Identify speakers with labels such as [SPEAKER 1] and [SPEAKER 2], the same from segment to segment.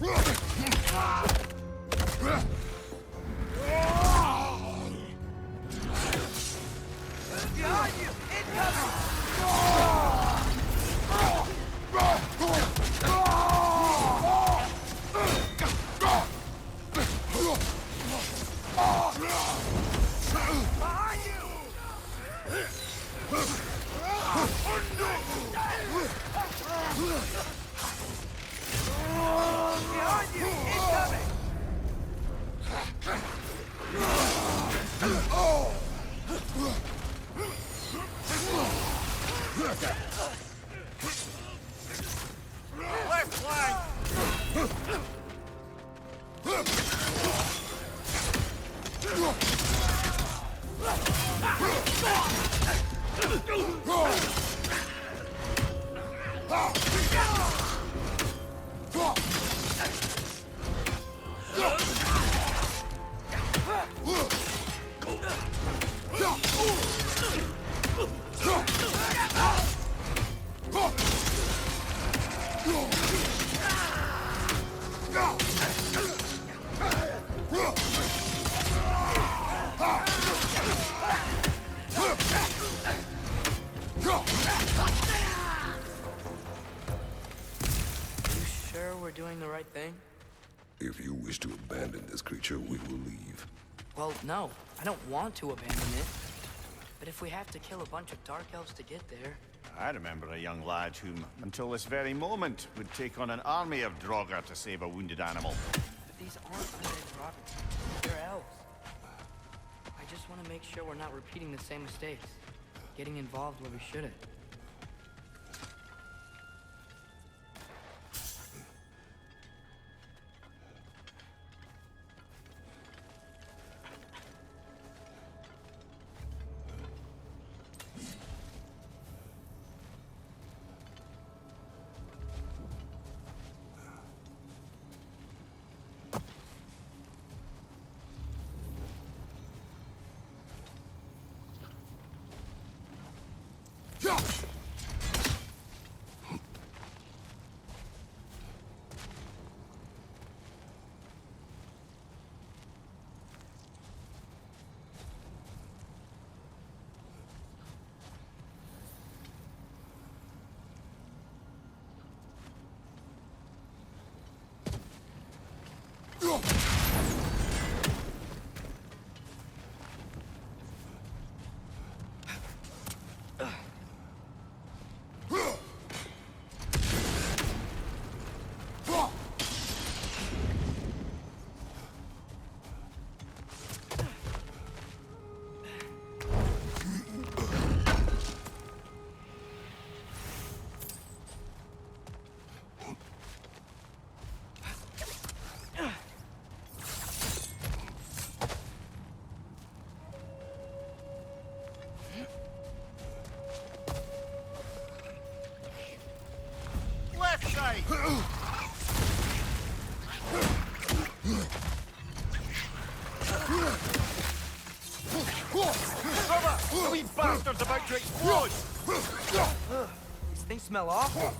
[SPEAKER 1] Behind you! Incoming! Behind you! Behind you! Incoming! Left flank! We're doing the right thing?
[SPEAKER 2] If you wish to abandon this creature, we will leave.
[SPEAKER 1] Well, no. I don't want to abandon it. But if we have to kill a bunch of Dark Elves to get there...
[SPEAKER 3] I remember a young lad whom, until this very moment, would take on an army of Draugr to save a wounded animal.
[SPEAKER 1] But these aren't undead properties. They're elves. I just want to make sure we're not repeating the same mistakes. Getting involved where we shouldn't.
[SPEAKER 3] The wee bastard's about to explode!
[SPEAKER 1] These things smell awful.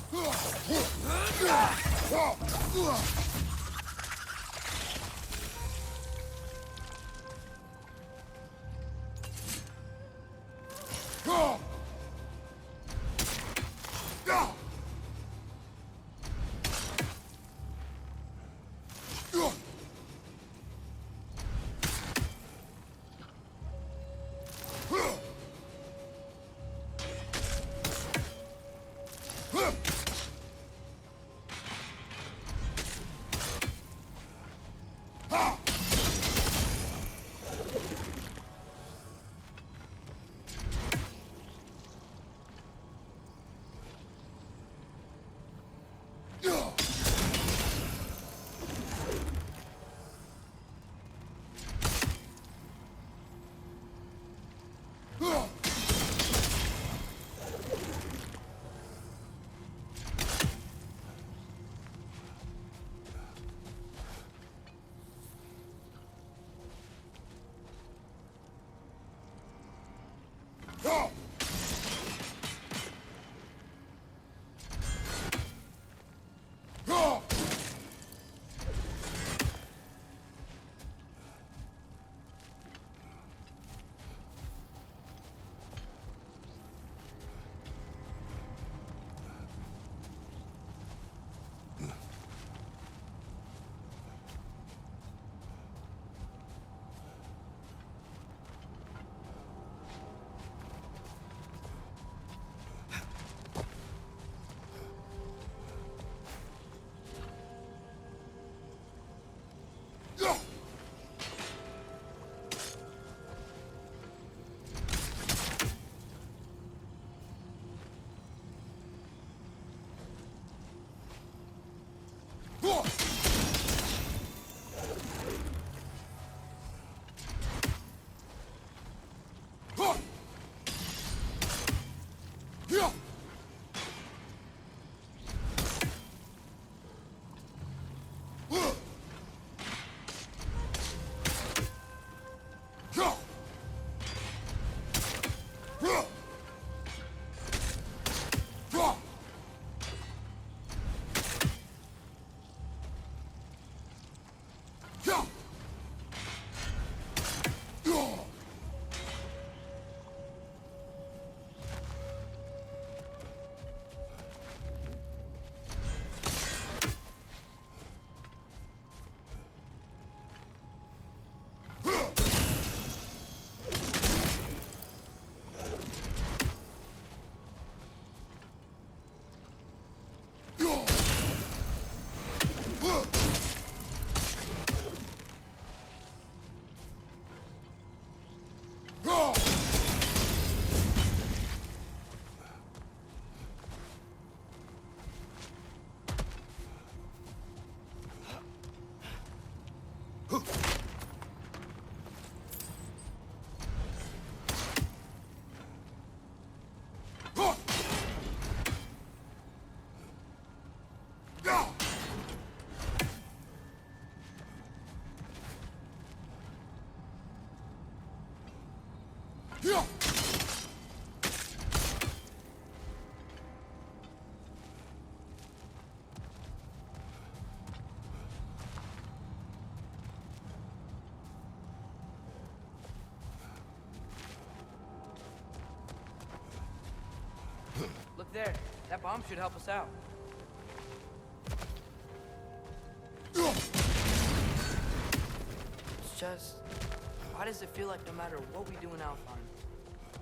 [SPEAKER 1] Look there. That bomb should help us out. It's just... why does it feel like no matter what we do in Alfheim,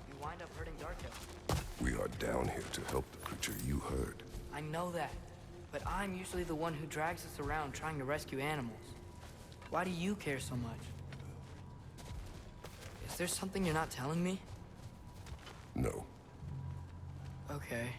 [SPEAKER 1] we wind up hurting Darko?
[SPEAKER 2] We are down here to help the creature you heard.
[SPEAKER 1] I know that, but I'm usually the one who drags us around trying to rescue animals. Why do you care so much? Is there something you're not telling me?
[SPEAKER 2] No.
[SPEAKER 1] Okay.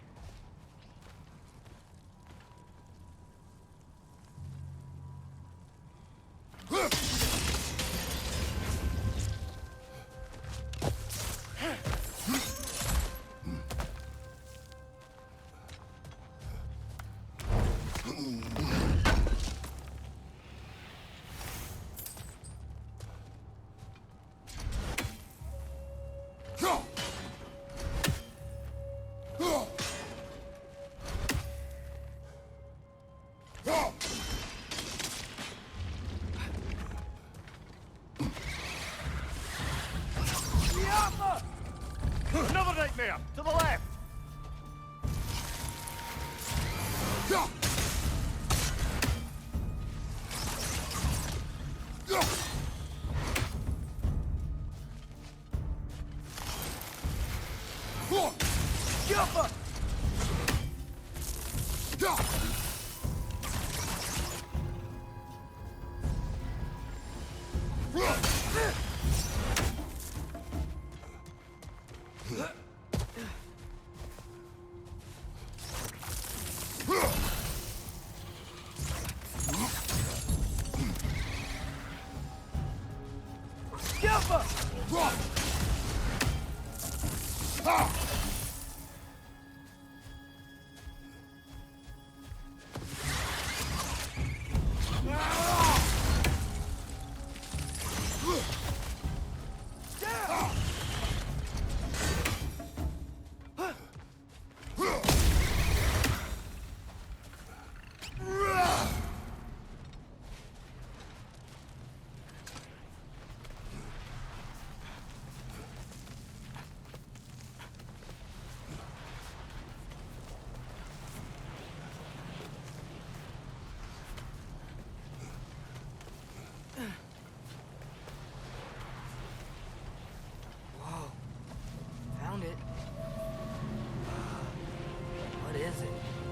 [SPEAKER 3] Another nightmare! To the left!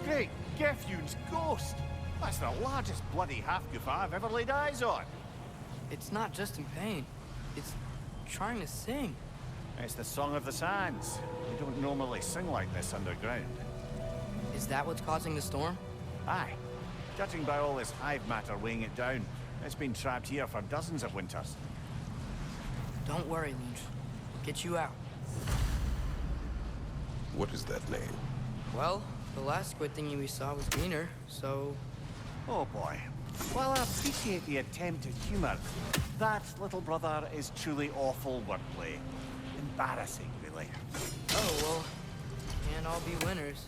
[SPEAKER 3] Great Gefyun's ghost! That's the largest bloody half-goof I've ever laid eyes on.
[SPEAKER 1] It's not just in pain. It's trying to sing.
[SPEAKER 3] It's the Song of the Sands. We don't normally sing like this underground.
[SPEAKER 1] Is that what's causing the storm?
[SPEAKER 3] Aye. Judging by all this hive matter weighing it down, it's been trapped here for dozens of winters.
[SPEAKER 1] Don't worry, Lynch. We'll get you out.
[SPEAKER 2] What is that name?
[SPEAKER 1] Well, the last squid thingy we saw was Wiener, so...
[SPEAKER 3] Oh boy. While I appreciate the attempt at humor, that, little brother, is truly awful wordplay. Embarrassing, really.
[SPEAKER 1] Oh, well, can't all be winners.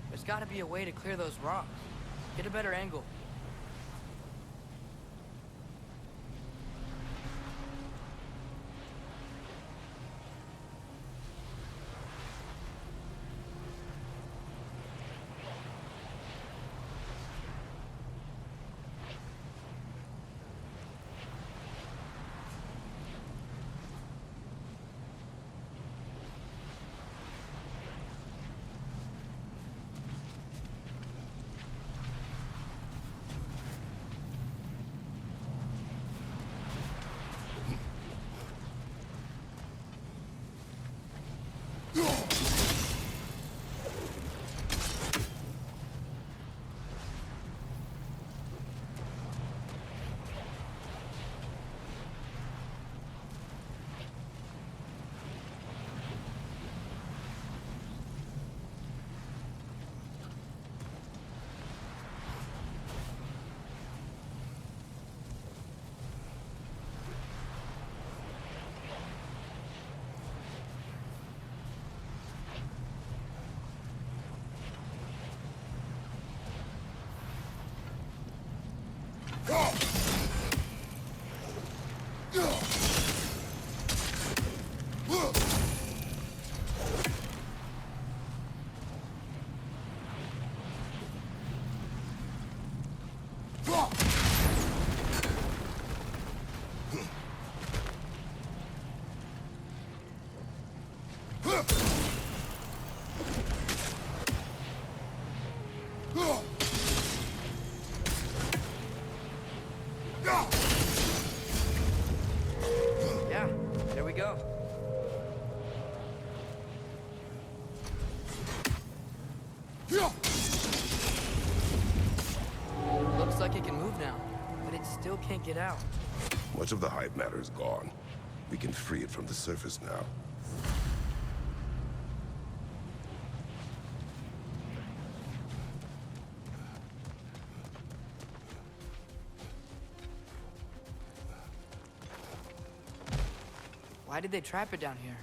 [SPEAKER 1] There's gotta be a way to clear those rocks. Get a better angle. Yeah, there we go. Looks like it can move now, but it still can't get out.
[SPEAKER 2] Much of the hive matter is gone. We can free it from the surface now.
[SPEAKER 1] Why did they trap it down here?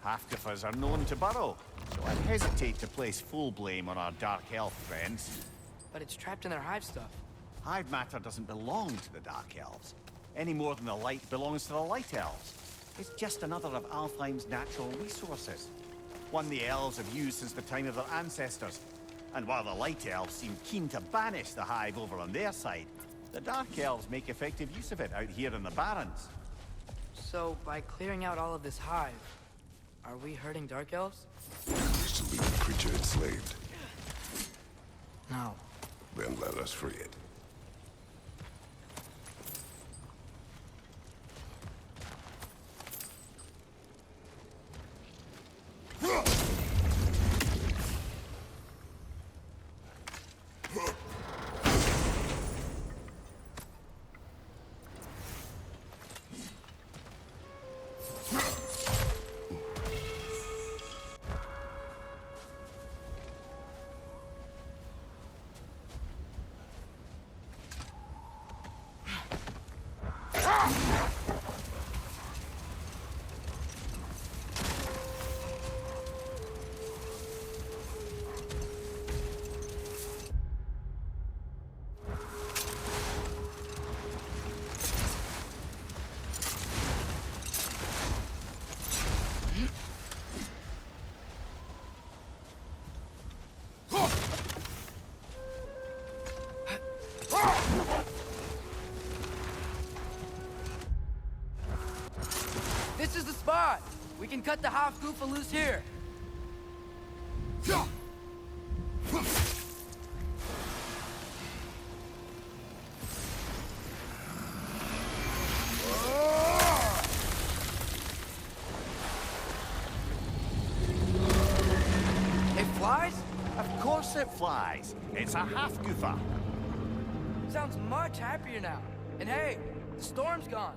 [SPEAKER 3] Half-Gophers are known to burrow, so I'd hesitate to place full blame on our Dark Elf friends.
[SPEAKER 1] But it's trapped in their hive stuff.
[SPEAKER 3] Hive matter doesn't belong to the Dark Elves, any more than the light belongs to the Light Elves. It's just another of Alfheim's natural resources. One the elves have used since the time of their ancestors. And while the Light Elves seem keen to banish the hive over on their side, the Dark Elves make effective use of it out here in the Barrens.
[SPEAKER 1] So, by clearing out all of this hive, are we hurting Dark Elves?
[SPEAKER 2] You wish to leave the creature enslaved?
[SPEAKER 1] No.
[SPEAKER 2] Then let us free it.
[SPEAKER 1] This is the spot! We can cut the half-goofa loose here! It flies?
[SPEAKER 3] Of course it flies. It's a half-goofa.
[SPEAKER 1] Sounds much happier now. And hey, the storm's gone.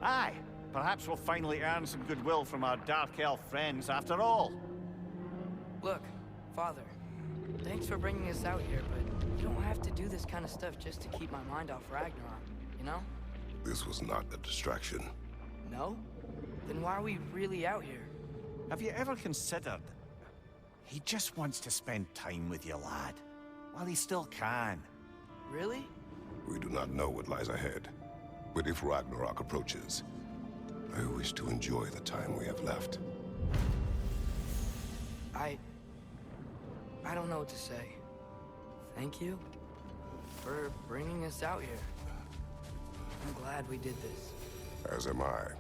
[SPEAKER 3] Aye. Perhaps we'll finally earn some goodwill from our Dark Elf friends after all.
[SPEAKER 1] Look, Father, thanks for bringing us out here, but you don't have to do this kind of stuff just to keep my mind off Ragnarok, you know?
[SPEAKER 2] This was not a distraction.
[SPEAKER 1] No? Then why are we really out here?
[SPEAKER 3] Have you ever considered... He just wants to spend time with you, lad. While he still can.
[SPEAKER 1] Really?
[SPEAKER 2] We do not know what lies ahead. But if Ragnarok approaches, I wish to enjoy the time we have left.
[SPEAKER 1] I don't know what to say. Thank you for bringing us out here. I'm glad we did this.
[SPEAKER 2] As am I.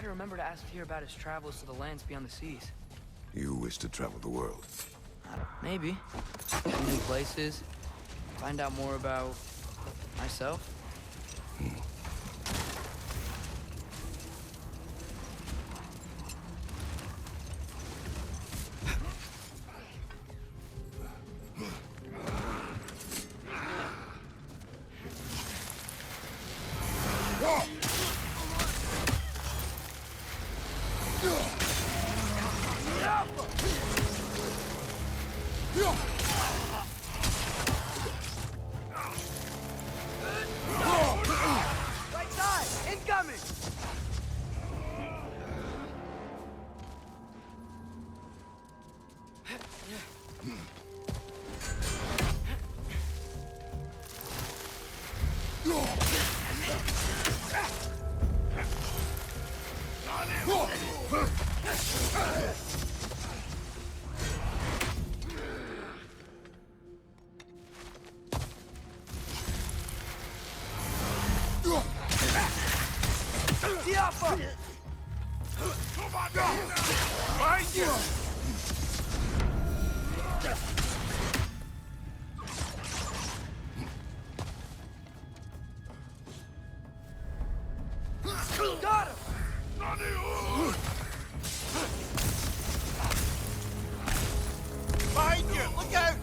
[SPEAKER 1] Remember to ask Tyr about his travels to the lands beyond the seas.
[SPEAKER 2] You wish to travel the world?
[SPEAKER 1] Maybe. See new places. Find out more about myself. Right side! Incoming!
[SPEAKER 4] Behind you!
[SPEAKER 1] Got him!
[SPEAKER 4] Behind you! Look out!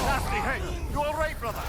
[SPEAKER 3] Nasty, hey! You all right, brother?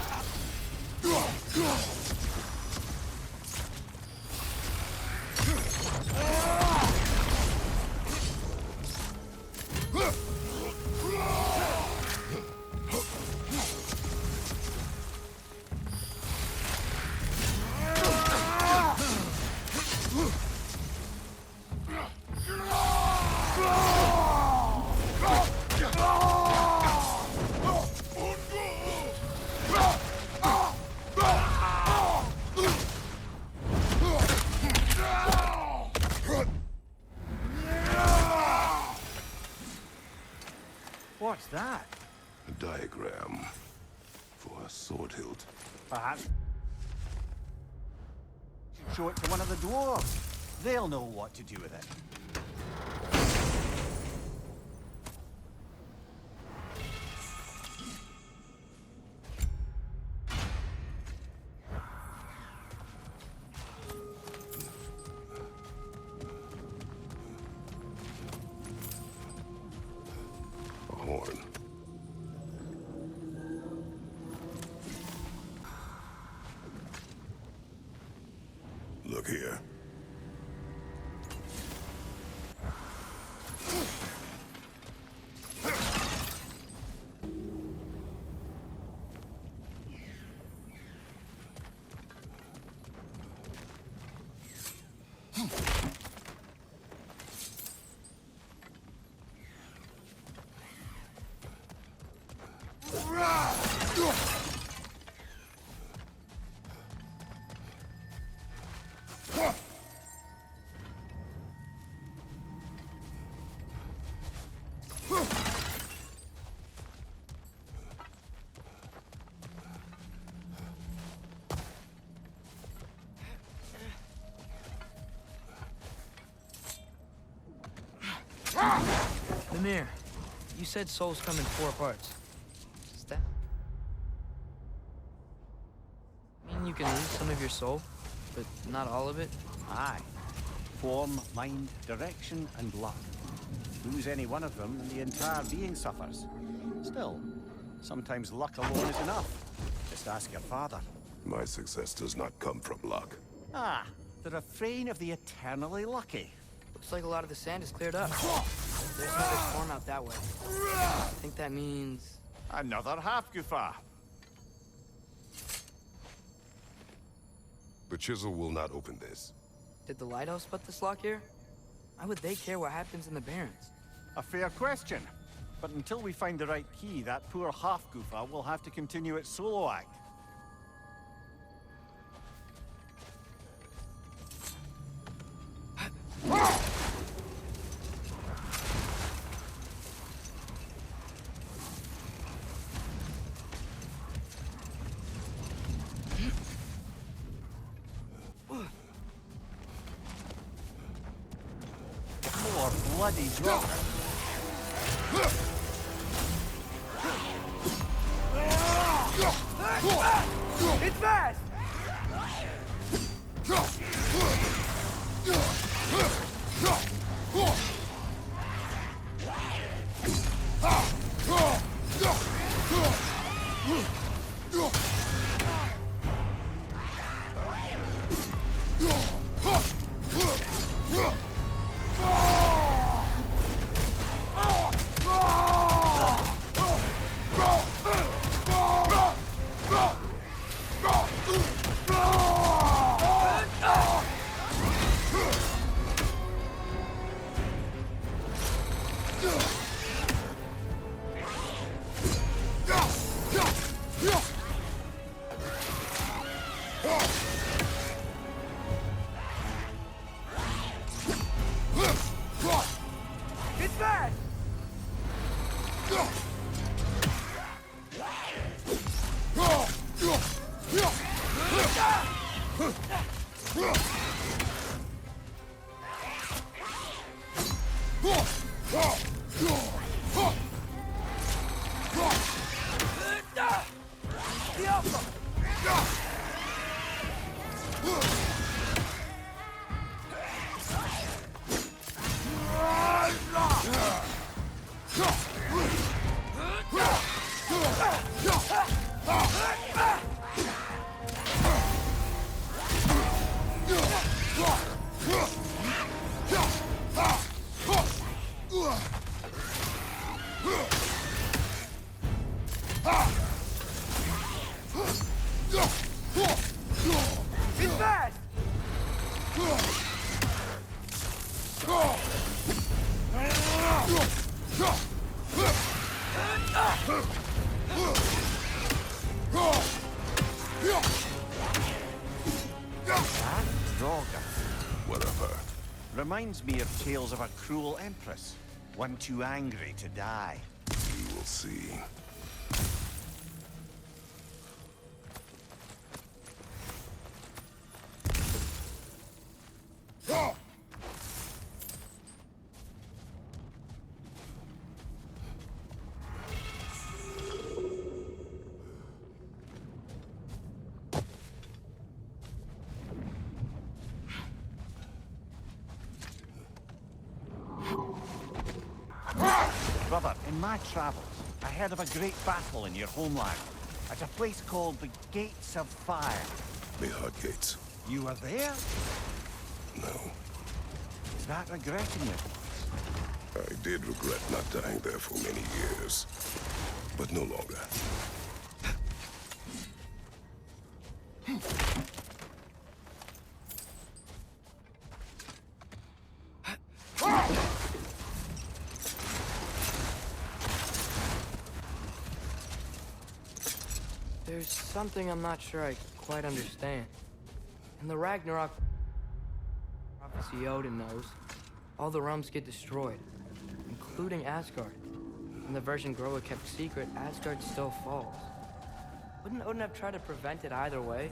[SPEAKER 3] What's that?
[SPEAKER 2] A diagram for a sword hilt.
[SPEAKER 3] Perhaps show it to one of the dwarves. They'll know what to do with it.
[SPEAKER 2] A horn. Look here.
[SPEAKER 1] Mimir, you said souls come in 4 parts. Is that? can lose some of your soul, but not all of it?
[SPEAKER 3] Aye. Form, mind, direction, and luck. Lose any one of them, and the entire being suffers. Still, sometimes luck alone is enough. Just ask your father.
[SPEAKER 2] My success does not come from luck.
[SPEAKER 3] Ah, the refrain of the eternally lucky.
[SPEAKER 1] Looks like a lot of the sand is cleared up. There's no big storm out that way. I think that means...
[SPEAKER 3] Another half-goofa.
[SPEAKER 2] The chisel will not open this.
[SPEAKER 1] Did the lighthouse put this lock here? Why would they care what happens in the Barrens?
[SPEAKER 3] A fair question. But until we find the right key, that poor half-goofa will have to continue its solo act. More bloody drop.
[SPEAKER 1] It's fast! It's fast! It's fast!
[SPEAKER 3] Droga.
[SPEAKER 2] Whatever.
[SPEAKER 3] Reminds me of tales of a cruel empress. One too angry to die.
[SPEAKER 2] We will see.
[SPEAKER 3] Brother, in my travels, I heard of a great battle in your homeland. At a place called the Gates of Fire.
[SPEAKER 2] The Gates.
[SPEAKER 3] You were there?
[SPEAKER 2] No.
[SPEAKER 3] Is that regretting it?
[SPEAKER 2] I did regret not dying there for many years. But no longer.
[SPEAKER 1] There's something I'm not sure I quite understand. In the Ragnarok prophecy Odin knows, all the realms get destroyed, including Asgard. In the version Groa kept secret, Asgard still falls. Wouldn't Odin have tried to prevent it either way?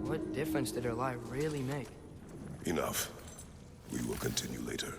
[SPEAKER 1] What difference did her lie really make?
[SPEAKER 2] Enough. We will continue later.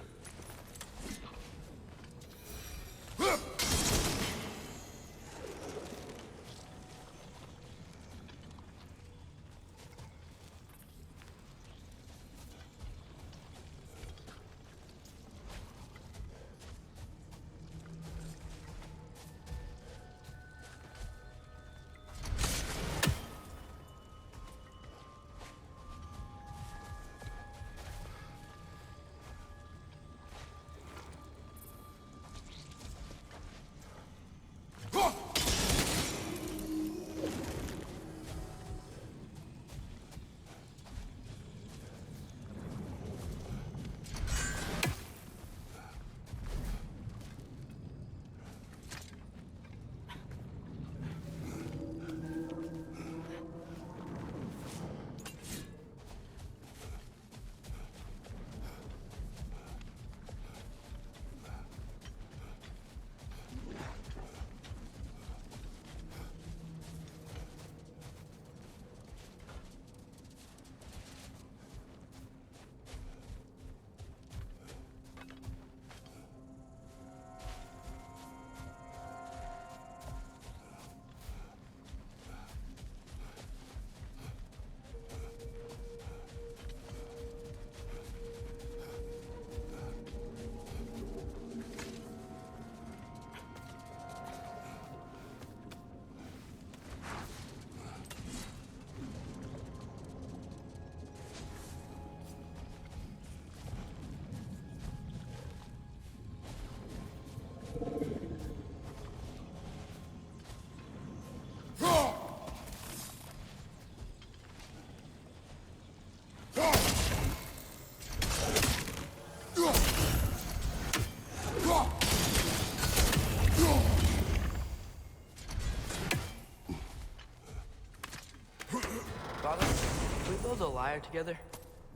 [SPEAKER 1] the lyre together?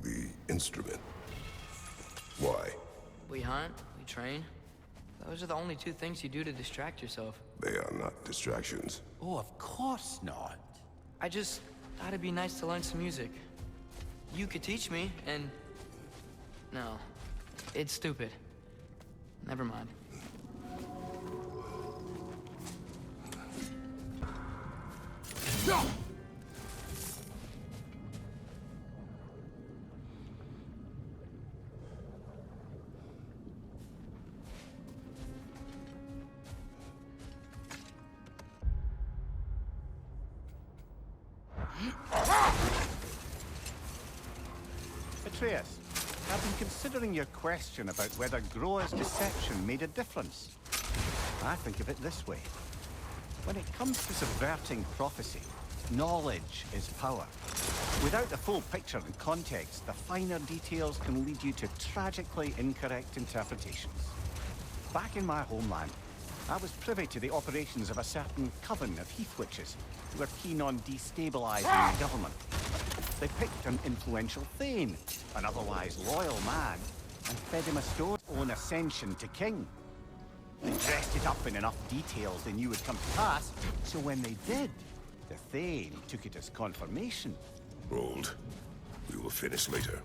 [SPEAKER 2] The instrument. Why?
[SPEAKER 1] We hunt, we train. Those are the only two things you do to distract yourself.
[SPEAKER 2] They are not distractions.
[SPEAKER 3] Oh, of course not.
[SPEAKER 1] I just thought it'd be nice to learn some music. You could teach me, and... No. It's stupid. Never mind.
[SPEAKER 3] Atreus, I've been considering your question about whether Groa's deception made a difference. I think of it this way. When it comes to subverting prophecy, knowledge is power. Without the full picture and context, the finer details can lead you to tragically incorrect interpretations. Back in my homeland, I was privy to the operations of a certain coven of heath witches who were keen on destabilizing the government. They picked an influential Thane, an otherwise loyal man, and fed him a stone's own ascension to king. They dressed it up in enough details they knew would come to pass, so when they did, the Thane took it as confirmation.
[SPEAKER 2] Hold. We will finish later.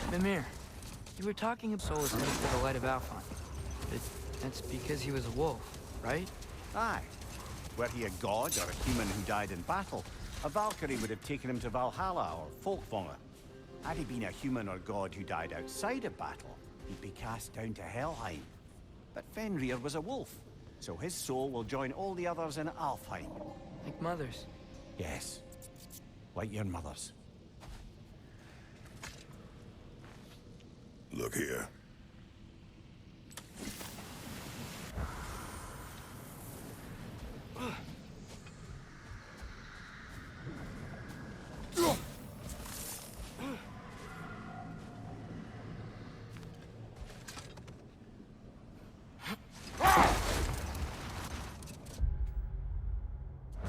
[SPEAKER 1] Mimir, you were talking of souls headed for the light of Alfheim. That's because he was a wolf, right?
[SPEAKER 3] Aye. Were he a god or a human who died in battle, a Valkyrie would have taken him to Valhalla or Folkvanger. Had he been a human or god who died outside of battle, he'd be cast down to Helheim. But Fenrir was a wolf, so his soul will join all the others in Alfheim.
[SPEAKER 1] Like mothers.
[SPEAKER 3] Yes, like your mothers.
[SPEAKER 2] Look here.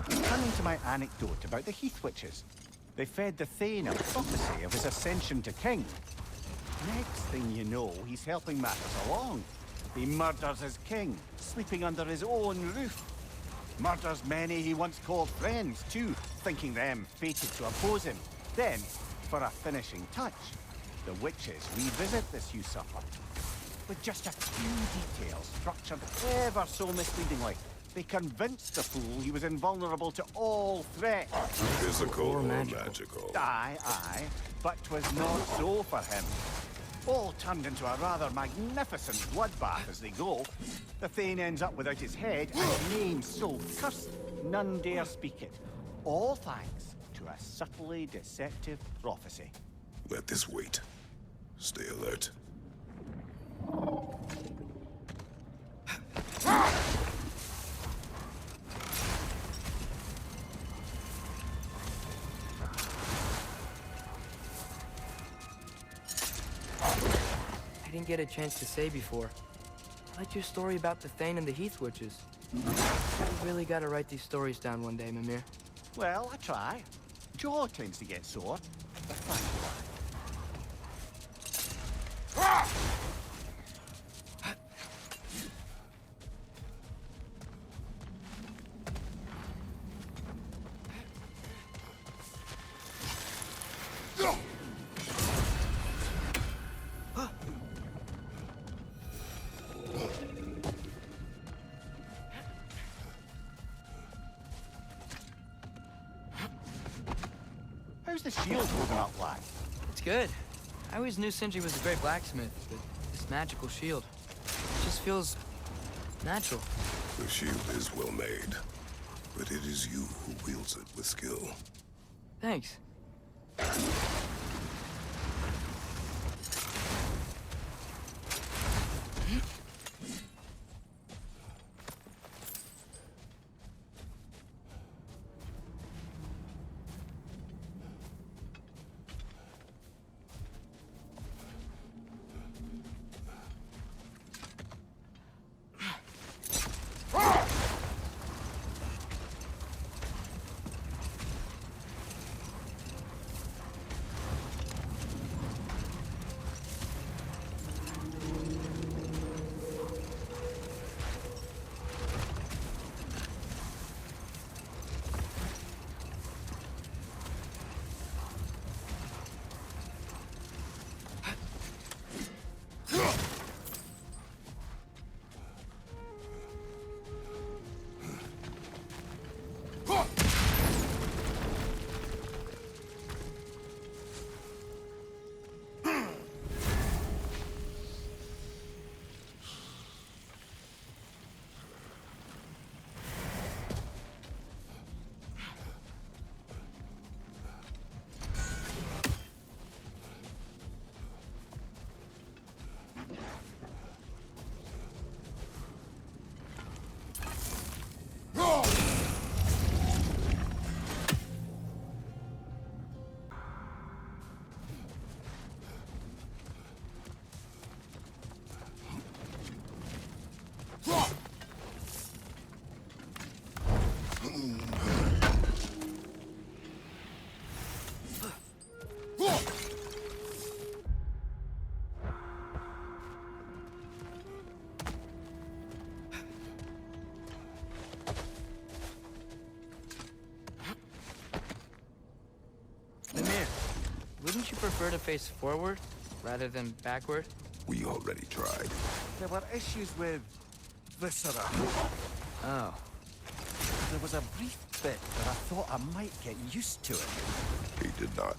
[SPEAKER 3] Turning to my anecdote about the Heath Witches, they fed the Thane a prophecy of his ascension to king. Next thing you know, he's helping matters along. He murders his king, sleeping under his own roof. Murders many he once called friends, too, thinking them fated to oppose him. Then, for a finishing touch, the witches revisit this usurper. With just a few details structured ever so misleadingly, they convinced the fool he was invulnerable to all threats.
[SPEAKER 2] Physical or magical?
[SPEAKER 3] Aye, but 'twas not so for him. All turned into a rather magnificent bloodbath as they go. The Thane ends up without his head, and his name so cursed, none dare speak it. All thanks to a subtly deceptive prophecy.
[SPEAKER 2] Let this wait. Stay alert.
[SPEAKER 1] I didn't get a chance to say before. I liked your story about the Thane and the Heath Witches. You really gotta write these stories down one day, Mimir.
[SPEAKER 3] Well, I try. Jaw tends to get sore, but thank you. How's the shield holding up, lad?
[SPEAKER 1] It's good. I always knew Sindri was a great blacksmith, but this magical shield, it just feels natural.
[SPEAKER 2] The shield is well made, but it is you who wields it with skill.
[SPEAKER 1] Thanks. Mimir, wouldn't you prefer to face forward rather than backward?
[SPEAKER 2] We already tried.
[SPEAKER 3] There were issues with Viscera.
[SPEAKER 1] Oh.
[SPEAKER 3] There was a brief bit where I thought I might get used to it.
[SPEAKER 2] He did not.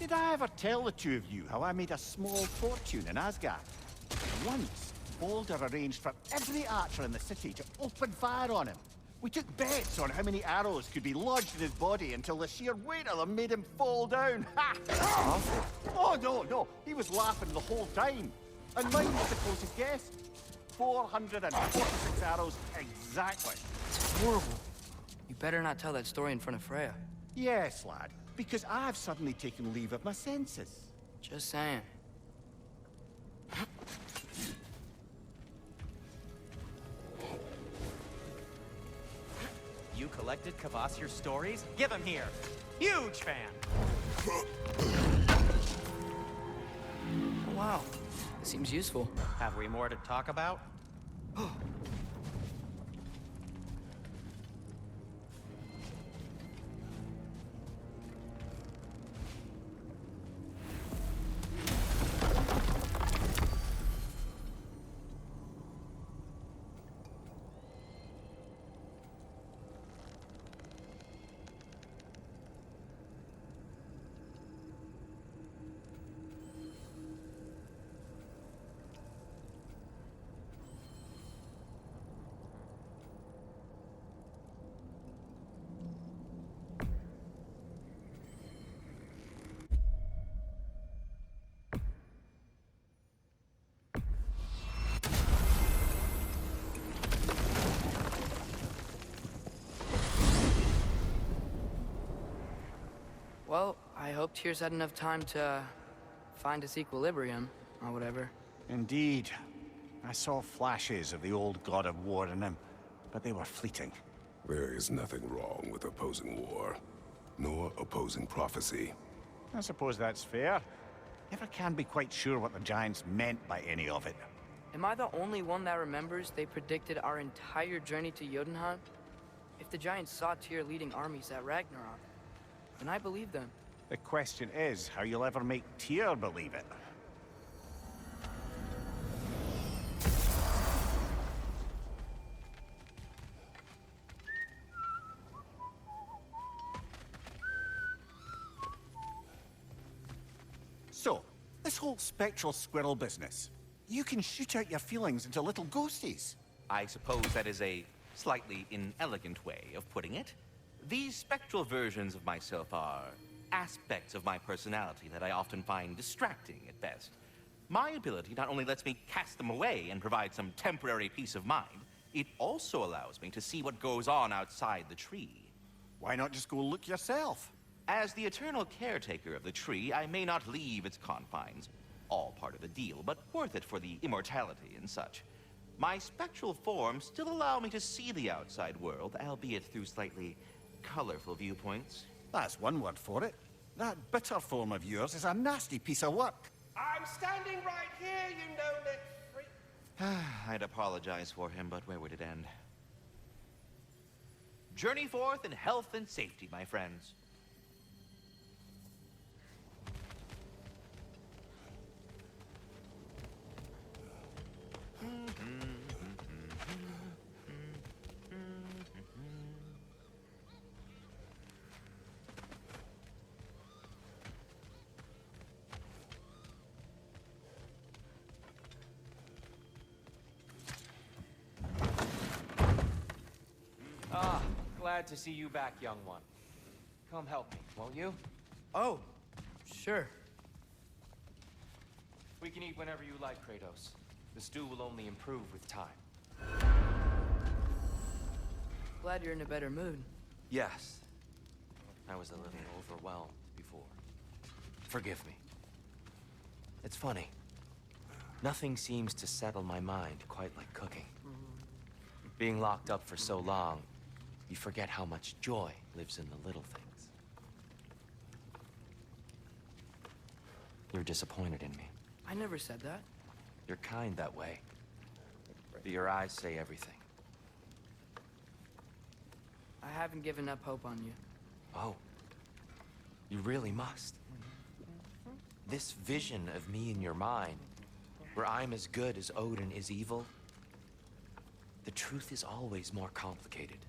[SPEAKER 3] Did I ever tell the two of you how I made a small fortune in Asgard? Once, Balder arranged for every archer in the city to open fire on him. We took bets on how many arrows could be lodged in his body until the sheer weight of them made him fall down. Ha! Oh, no. He was laughing the whole time. And mine was the closest guess. 446 arrows exactly.
[SPEAKER 1] It's horrible. You better not tell that story in front of Freya.
[SPEAKER 3] Yes, lad. Because I've suddenly taken leave of my senses.
[SPEAKER 1] Just saying.
[SPEAKER 4] You collected Kvasir's stories? Give them here. Huge fan.
[SPEAKER 1] Oh, wow. This seems useful.
[SPEAKER 4] Have we more to talk about?
[SPEAKER 1] Well, I hope Tyr's had enough time to find his equilibrium, or whatever.
[SPEAKER 3] Indeed. I saw flashes of the old god of war in him, but they were fleeting.
[SPEAKER 2] There is nothing wrong with opposing war, nor opposing prophecy.
[SPEAKER 3] I suppose that's fair. Never can be quite sure what the Giants meant by any of it.
[SPEAKER 1] Am I the only one that remembers they predicted our entire journey to Jotunheim? If the Giants saw Tyr leading armies at Ragnarok, then I believe them.
[SPEAKER 3] The question is how you'll ever make Tyr believe it. So, this whole spectral squirrel business, you can shoot out your feelings into little ghosties.
[SPEAKER 5] I suppose that is a slightly inelegant way of putting it. These spectral versions of myself are aspects of my personality that I often find distracting at best. My ability not only lets me cast them away and provide some temporary peace of mind, it also allows me to see what goes on outside the tree.
[SPEAKER 3] Why not just go look yourself?
[SPEAKER 5] As the eternal caretaker of the tree, I may not leave its confines. All part of the deal, but worth it for the immortality and such. My spectral forms still allow me to see the outside world, albeit through slightly colorful viewpoints.
[SPEAKER 3] That's one word for it. That bitter form of yours is a nasty piece of work.
[SPEAKER 4] I'm standing right here, you no-lit freak.
[SPEAKER 5] I'd apologize for him, but where would it end? Journey forth in health and safety, my friends.
[SPEAKER 4] Glad to see you back, young one. Come help me, won't you?
[SPEAKER 1] Oh, sure.
[SPEAKER 4] We can eat whenever you like, Kratos. The stew will only improve with time.
[SPEAKER 1] Glad you're in a better mood.
[SPEAKER 4] Yes. I was a little overwhelmed before. Forgive me. It's funny. Nothing seems to settle my mind quite like cooking. Being locked up for so long, you forget how much joy lives in the little things. You're disappointed in me.
[SPEAKER 1] I never said that.
[SPEAKER 4] You're kind that way. But your eyes say everything.
[SPEAKER 1] I haven't given up hope on you.
[SPEAKER 4] Oh. You really must. This vision of me in your mind, where I'm as good as Odin is evil, the truth is always more complicated.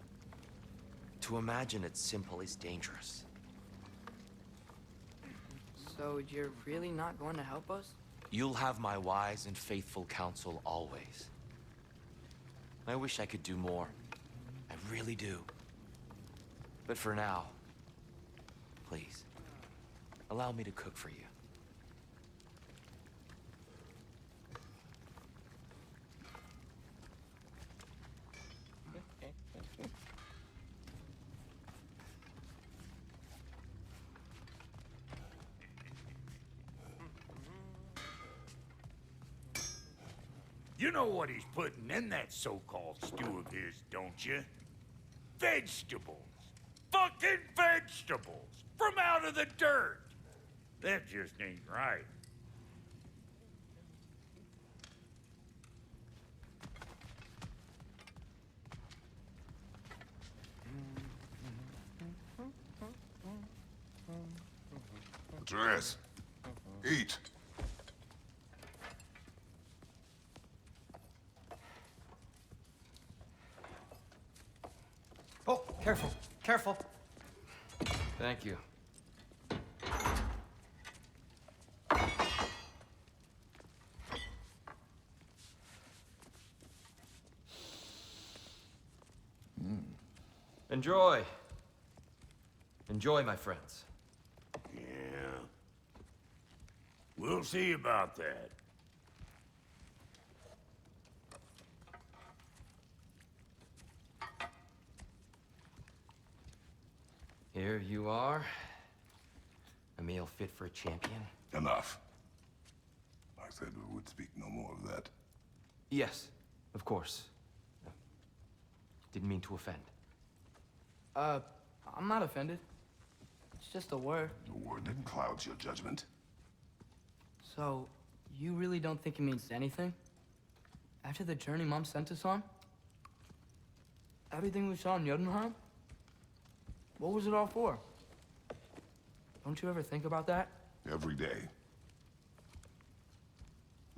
[SPEAKER 4] To imagine it's simple is dangerous.
[SPEAKER 1] So you're really not going to help us?
[SPEAKER 4] You'll have my wise and faithful counsel always. I wish I could do more. I really do. But for now, please, allow me to cook for you.
[SPEAKER 6] You know what he's putting in that so-called stew of his, don't you? Vegetables. Fucking vegetables! From out of the dirt! That just ain't right.
[SPEAKER 2] Andreas, eat.
[SPEAKER 7] Oh, careful, careful.
[SPEAKER 4] Thank you. Enjoy. Enjoy, my friends.
[SPEAKER 6] Yeah. We'll see about that.
[SPEAKER 4] Here you are. A meal fit for a champion.
[SPEAKER 2] Enough. I said we would speak no more of that.
[SPEAKER 4] Yes, of course. Didn't mean to offend.
[SPEAKER 1] I'm not offended. It's just a word.
[SPEAKER 2] The word that clouds your judgment.
[SPEAKER 1] So, you really don't think it means anything? After the journey Mom sent us on? Everything we saw in Jotunheim? What was it all for? Don't you ever think about that?
[SPEAKER 2] Every day.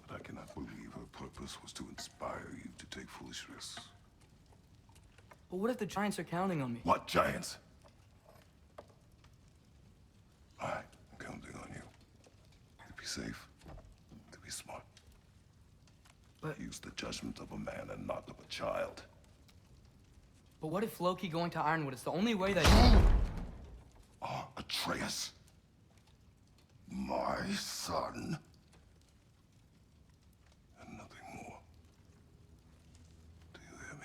[SPEAKER 2] But I cannot believe her purpose was to inspire you to take foolish risks.
[SPEAKER 1] But what if the Giants are counting on me?
[SPEAKER 2] What giants? I'm counting on you. To be safe. To be smart.
[SPEAKER 1] But-
[SPEAKER 2] Use the judgment of a man and not of a child.
[SPEAKER 1] But what if Loki going to Ironwood is the only way that
[SPEAKER 2] Atreus. My son. And nothing more. Do you hear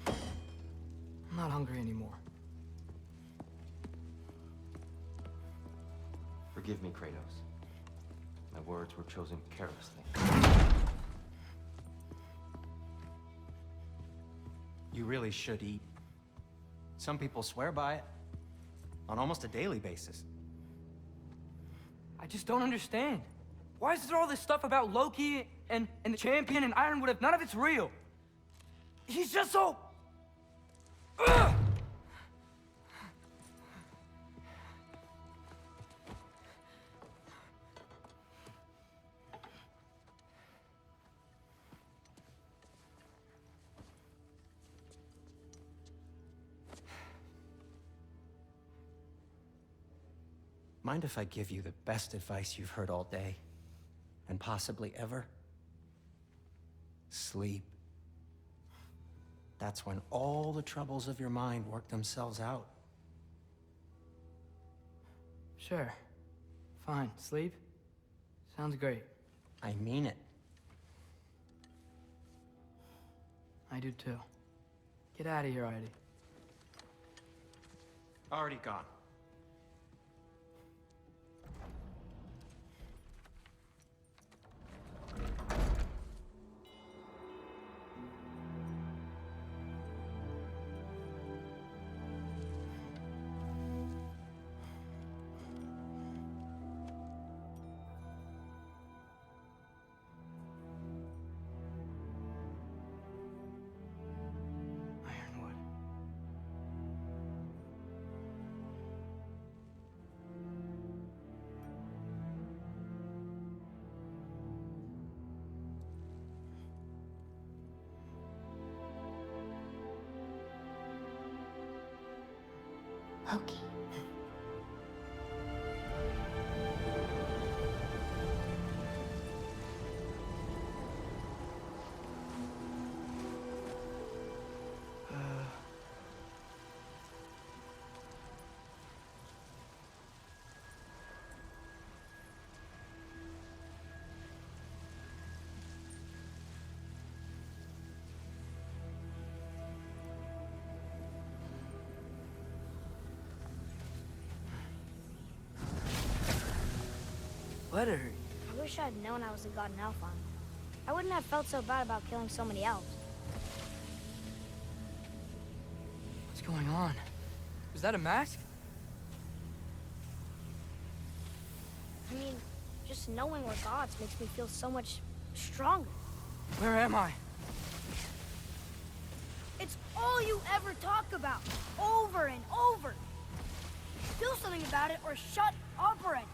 [SPEAKER 2] me?
[SPEAKER 1] I'm not hungry anymore.
[SPEAKER 4] Forgive me, Kratos. My words were chosen carelessly.
[SPEAKER 7] You really should eat. Some people swear by it. On almost a daily basis.
[SPEAKER 1] I just don't understand. Why is there all this stuff about Loki and the champion and Ironwood if none of it's real? He's just so... Ugh!
[SPEAKER 7] Mind if I give you the best advice you've heard all day? And possibly ever? Sleep. That's when all the troubles of your mind work themselves out.
[SPEAKER 1] Sure. Fine. Sleep? Sounds great.
[SPEAKER 7] I mean it.
[SPEAKER 1] I do too. Get out of here, Heidi.
[SPEAKER 7] Already gone.
[SPEAKER 1] Ironwood. Loki. predator.
[SPEAKER 8] I wish I'd known I was a god in Alfheim. I wouldn't have felt so bad about killing so many elves.
[SPEAKER 1] What's going on? Is that a mask?
[SPEAKER 8] I mean, just knowing we're gods makes me feel so much stronger.
[SPEAKER 1] Where am I?
[SPEAKER 8] It's all you ever talk about, over and over. Do something about it or shut up already.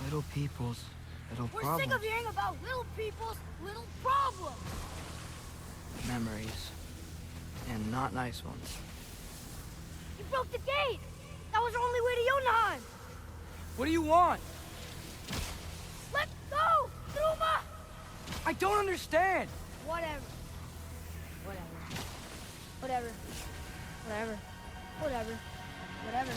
[SPEAKER 1] Little people's little
[SPEAKER 8] We're
[SPEAKER 1] problems.
[SPEAKER 8] sick of hearing about little people's little problems.
[SPEAKER 1] Memories. And not nice ones.
[SPEAKER 8] You broke the gate. That was our only way to Jotunheim.
[SPEAKER 1] What do you want?
[SPEAKER 8] Let go, Truma!
[SPEAKER 1] I don't understand.
[SPEAKER 8] Whatever. Whatever. Whatever. Whatever. Whatever. Whatever.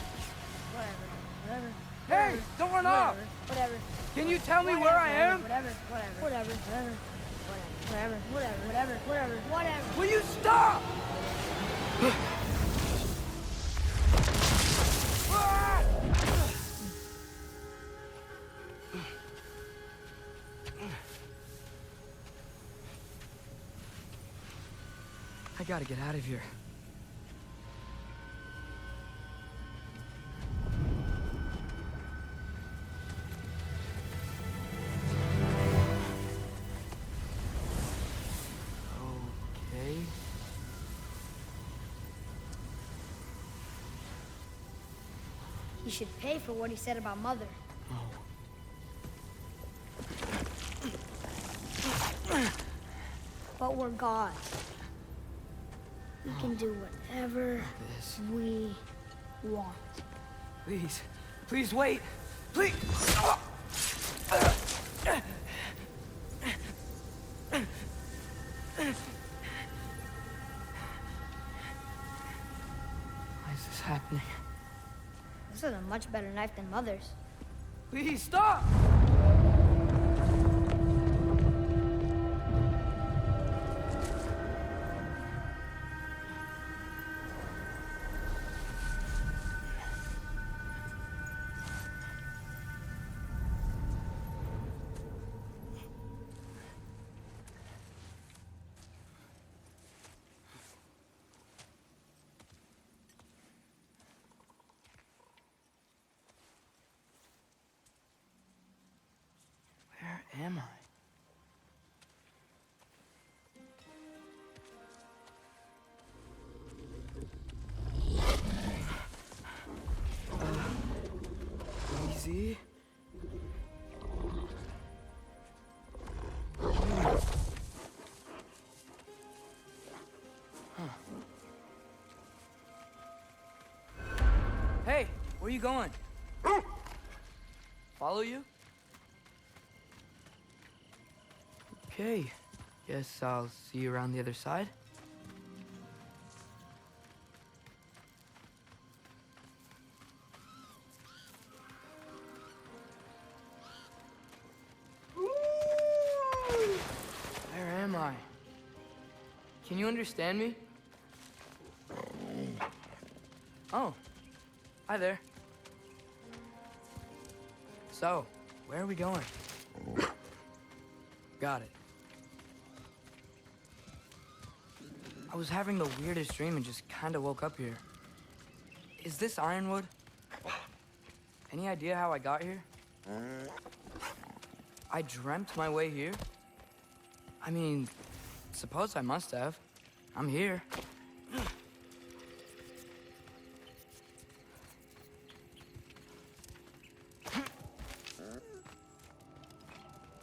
[SPEAKER 8] Whatever. Whatever.
[SPEAKER 1] Hey, don't run off.
[SPEAKER 8] Whatever.
[SPEAKER 1] Can you tell me where I am?
[SPEAKER 8] Whatever. Whatever. Whatever. Whatever. Whatever. Whatever. Whatever. Whatever. Whatever.
[SPEAKER 1] Will you stop? I gotta get out of here. Okay.
[SPEAKER 8] He should pay for what he said about Mother. But we're gods. We can do whatever
[SPEAKER 1] This.
[SPEAKER 8] we want.
[SPEAKER 1] Please. Please wait. Please. Why is this happening?
[SPEAKER 8] This is a much better knife than Mother's.
[SPEAKER 1] Please stop! Where am I? Easy. Hey, where you going? Follow you? Okay, guess I'll see you around the other side. Where am I? Can you understand me? Oh, hi there. So, where are we going? Got it. I was having the weirdest dream and just kind of woke up here. Is this Ironwood? Any idea how I got here? I dreamt my way here? I mean, suppose I must have. I'm here.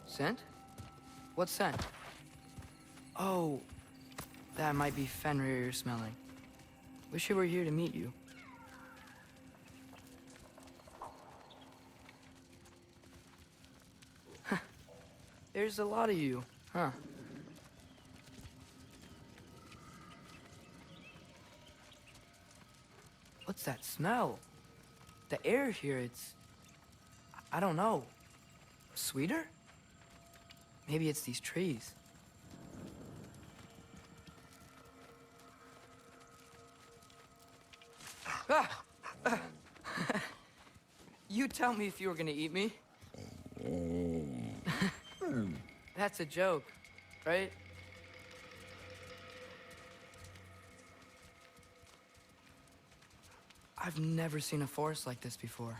[SPEAKER 1] Scent? What scent? Oh, that might be Fenrir you're smelling. Wish I were here to meet you. There's a lot of you, huh? What's that smell? The air here, it's... I don't know. Sweeter? Maybe it's these trees. You tell me if you were gonna eat me. That's a joke, right? I've never seen a forest like this before.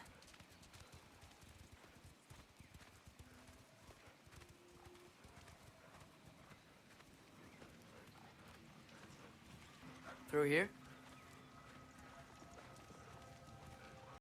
[SPEAKER 1] Through here?